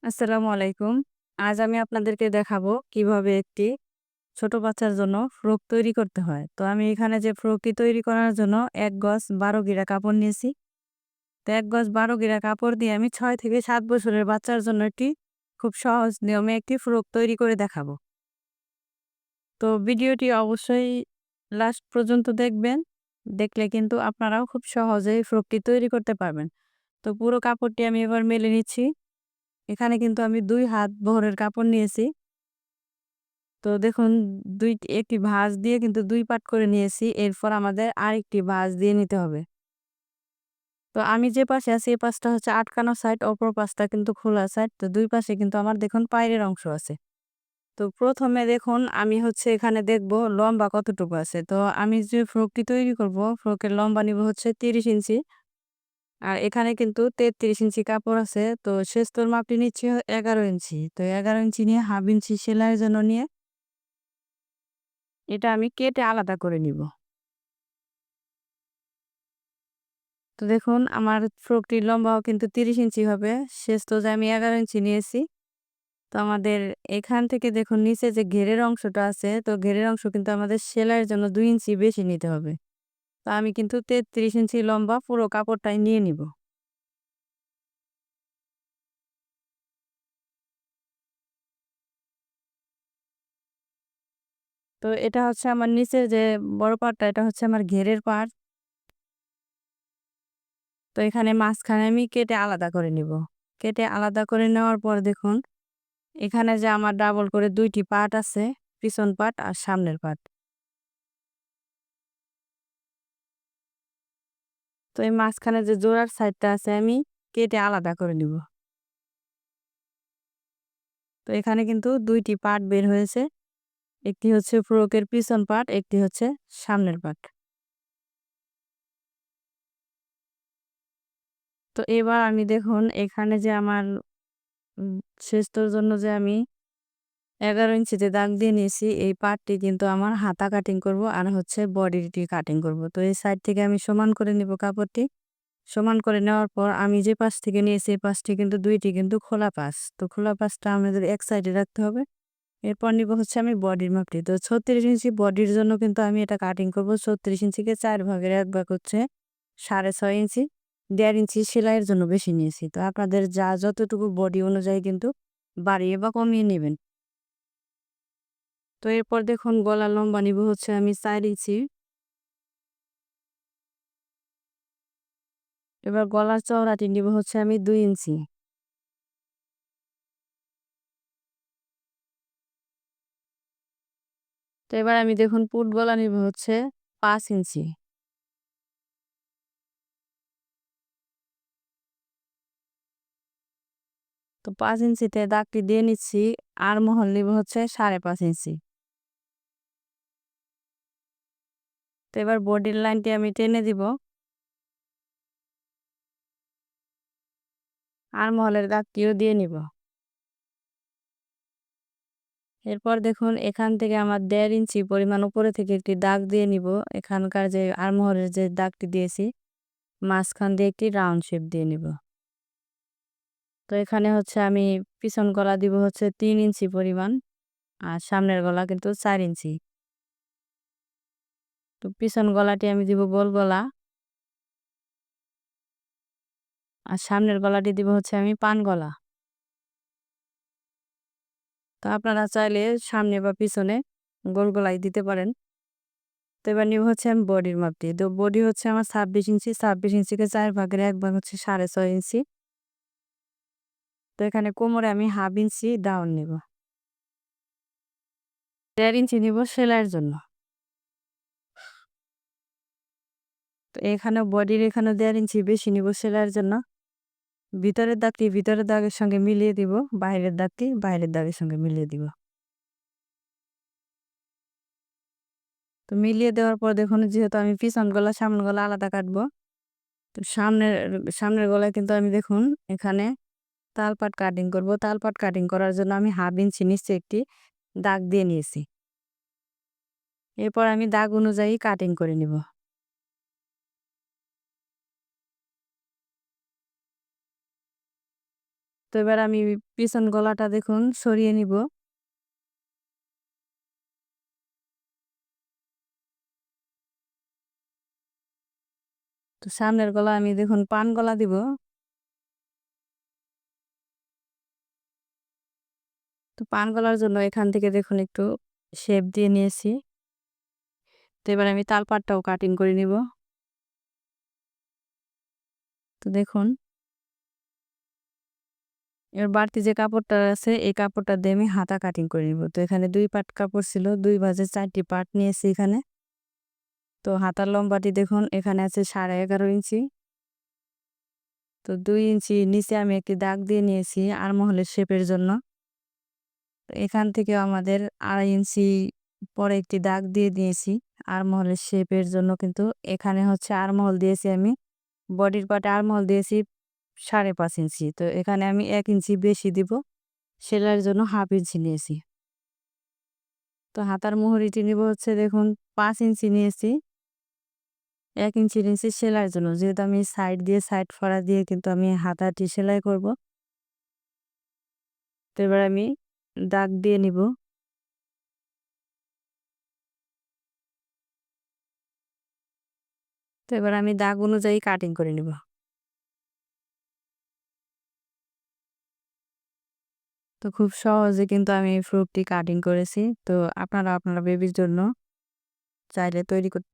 আসসালামু আলাইকুম। আজ আমি আপনাদেরকে দেখাবো কিভাবে একটি ছোট বাচ্চার জন্য ফ্রক তৈরি করতে হয়। তো আমি এখানে যে ফ্রকটি তৈরি করার জন্য ১ গজ ১২ গিরা কাপড় নিয়েছি। তো ১ গজ ১২ গিরা কাপড় দিয়ে আমি ৬ থেকে ৭ বছরের বাচ্চার জন্য একটি খুব সহজ নিয়মে একটি ফ্রক তৈরি করে দেখাবো। তো ভিডিওটি অবশ্যই লাস্ট পর্যন্ত দেখবেন। দেখলে কিন্তু আপনারাও খুব সহজেই ফ্রকটি তৈরি করতে পারবেন। তো পুরো কাপড়টি আমি এবার মেলে নিচ্ছি। এখানে কিন্তু আমি ২ হাত বহরের কাপড় নিয়েছি। তো দেখুন একটি ভাঁজ দিয়ে কিন্তু ২ পাট করে নিয়েছি। এরপর আমাদের আরেকটি ভাঁজ দিয়ে নিতে হবে। তো আমি যে পাশে আছি এই পাশটা হচ্ছে আটকানো সাইড, অপর পাশটা কিন্তু খোলা সাইড। তো ২ পাশে কিন্তু আমার দেখুন পায়ের অংশ আছে। তো ১ম এ দেখুন আমি হচ্ছে এখানে দেখব লম্বা কতটুকু আছে। তো আমি যে ফ্রকটি তৈরি করব, ফ্রকের লম্বা নিব হচ্ছে ৩০ ইঞ্চি। আর এখানে কিন্তু ৩৩ ইঞ্চি কাপড় আছে। তো শেষতোর মাপটি নিচ্ছি ১১ ইঞ্চি। তো ১১ ইঞ্চি নিয়ে হাফ ইঞ্চি সেলাইয়ের জন্য নিয়ে এটা আমি কেটে আলাদা করে নিব। তো দেখুন আমার ফ্রকটির লম্বাও কিন্তু ৩০ ইঞ্চি হবে। শেষ তো যে আমি ১১ ইঞ্চি নিয়েছি। তো আমাদের এখান থেকে দেখুন নিচে যে ঘেরের অংশটা আছে, তো ঘেরের অংশ কিন্তু আমাদের সেলাইয়ের জন্য ২ ইঞ্চি বেশি নিতে হবে। তো আমি কিন্তু ৩৩ ইঞ্চি লম্বা পুরো কাপড়টাই নিয়ে নিব। তো এটা হচ্ছে আমার নিচের যে বড় পার্টটা, এটা হচ্ছে আমার ঘেরের পার্ট। তো এখানে মাঝখানে আমি কেটে আলাদা করে নিব। কেটে আলাদা করে নেওয়ার পর দেখুন এখানে যে আমার ডাবল করে ২ টি পার্ট আছে, পিছন পার্ট আর সামনের পার্ট। তো এই মাঝখানে যে জোড়ার সাইডটা আছে আমি কেটে আলাদা করে নিব। তো এখানে কিন্তু ২ টি পার্ট বের হয়েছে। একটি হচ্ছে ফ্রকের পিছন পার্ট, একটি হচ্ছে সামনের পার্ট। তো এবার আমি দেখুন এখানে যে আমার উম শেষটার জন্য যে আমি ১১ ইঞ্চিতে দাগ দিয়ে নিয়েছি, এই পার্টটি কিন্তু আমার হাতা কাটিং করব আর হচ্ছে বডিটি কাটিং করব। তো এই সাইড থেকে আমি সমান করে নিব কাপড়টি। সমান করে নেওয়ার পর আমি যে পাশ থেকে নিয়েছি এই পাশটি কিন্তু ২ টি কিন্তু খোলা পাশ। তো খোলা পাশটা আমাদের এক সাইডে রাখতে হবে। এরপর নিব হচ্ছে আমি বডির মাপটি। তো ৩৬ ইঞ্চি বডির জন্য কিন্তু আমি এটা কাটিং করব। ৩৬ ইঞ্চিকে ৪ ভাগের ১ ভাগ হচ্ছে ৬.৫ ইঞ্চি। ১.৫ ইঞ্চি সেলাইয়ের জন্য বেশি নিয়েছি। তো আপনাদের যতটুকু বডি অনুযায়ী কিন্তু বাড়িয়ে বা কমিয়ে নিবেন। তো এরপর দেখুন গলার লম্বা নিব হচ্ছে আমি ৪ ইঞ্চি। এবার গলার চওড়াটি নিব হচ্ছে আমি ২ ইঞ্চি। তো এবার আমি দেখুন পুট গলা নিব হচ্ছে ৫ ইঞ্চি। তো ৫ ইঞ্চিতে দাগটি দিয়ে নিচ্ছি। আরমহল নিব হচ্ছে ৫.৫ ইঞ্চি। তো এবার বডির লাইনটি আমি টেনে দিব। আরমহলের দাগটিও দিয়ে নিব। এরপর দেখুন এখান থেকে আমার ১.৫ ইঞ্চি পরিমাণ উপরে থেকে একটি দাগ দিয়ে নিব। এখানকার যে আরমহলের যে দাগটি দিয়েছি, মাঝখান দিয়ে একটি রাউন্ড শেপ দিয়ে নিব। তো এখানে হচ্ছে আমি পিছন গলা দিব হচ্ছে ৩ ইঞ্চি পরিমাণ। আর সামনের গলা কিন্তু ৪ ইঞ্চি। তো পিছন গলাটি আমি দিব গোল গলা। আর সামনের গলাটি দিব হচ্ছে আমি পান গলা। তো আপনারা চাইলে সামনে বা পিছনে গোল গলাই দিতে পারেন। তো এবার নিব হচ্ছে আমি বডির মাপটি। তো বডি হচ্ছে আমার ২৬ ইঞ্চি। ২৬ ইঞ্চিকে ৪ ভাগের ১ ভাগ হচ্ছে ৬.৫ ইঞ্চি। তো এখানে কোমরে আমি হাফ ইঞ্চি ডাউন নিব। ১.৫ ইঞ্চি নিব সেলাইয়ের জন্য। তো এখানে বডির এখানে ১.৫ ইঞ্চি বেশি নিব সেলাইয়ের জন্য। ভিতরের দাগটি ভিতরের দাগের সঙ্গে মিলিয়ে দিব। বাইরের দাগটি বাইরের দাগের সঙ্গে মিলিয়ে দিব। তো মিলিয়ে দেওয়ার পর দেখুন যেহেতু আমি পিছন গলা সামনের গলা আলাদা কাটবো। তো সামনের গলায় কিন্তু আমি দেখুন এখানে তালপাট কাটিং করব। তালপাট কাটিং করার জন্য আমি হাফ ইঞ্চি নিচে একটি দাগ দিয়ে নিয়েছি। এরপর আমি দাগ অনুযায়ী কাটিং করে নিব। তো এবার আমি পিছন গলাটা দেখুন সরিয়ে নিব। তো সামনের গলা আমি দেখুন পান গলা দিব। তো পান গলার জন্য এখান থেকে দেখুন একটু শেপ দিয়ে নিয়েছি। তো এবার আমি তালপাটটাও কাটিং করে নিব। তো দেখুন এবার বাড়তি যে কাপড়টা আছে এই কাপড়টা দিয়ে আমি হাতা কাটিং করে নিব। তো এখানে ২ পাট কাপড় ছিল, ২ ভাঁজে ৪ টি পাট নিয়েছি এখানে। তো হাতার লম্বাটি দেখুন এখানে আছে 11.5 ইঞ্চি। তো ২ ইঞ্চি নিচে আমি একটি দাগ দিয়ে নিয়েছি আর্মহোলের শেপের জন্য। তো এখান থেকে আমাদের ২.৫ ইঞ্চি পরে একটি দাগ দিয়ে দিয়েছি আর্মহোলের শেপের জন্য, কিন্তু এখানে হচ্ছে আর্মহোল দিয়েছি আমি বডির পার্টে আর্মহোল দিয়েছি ৫.৫ ইঞ্চি। তো এখানে আমি ১ ইঞ্চি বেশি দিব। সেলাইয়ের জন্য ১/২ ইঞ্চি নিয়েছি। তো হাতার মুহুরিটি নিব হচ্ছে দেখুন ৫ ইঞ্চি নিয়েছি। ১ ইঞ্চি নিয়েছি সেলাইয়ের জন্য। যেহেতু আমি সাইড দিয়ে সাইড ফড়া দিয়ে কিন্তু আমি হাতাটি সেলাই করব। তো এবার আমি দাগ দিয়ে নিব। তো এবার আমি দাগ অনুযায়ী কাটিং করে নিব। তো খুব সহজে কিন্তু আমি এই ফ্রকটি কাটিং করেছি। তো আপনারা আপনার বেবির জন্য চাইলে তৈরি করতে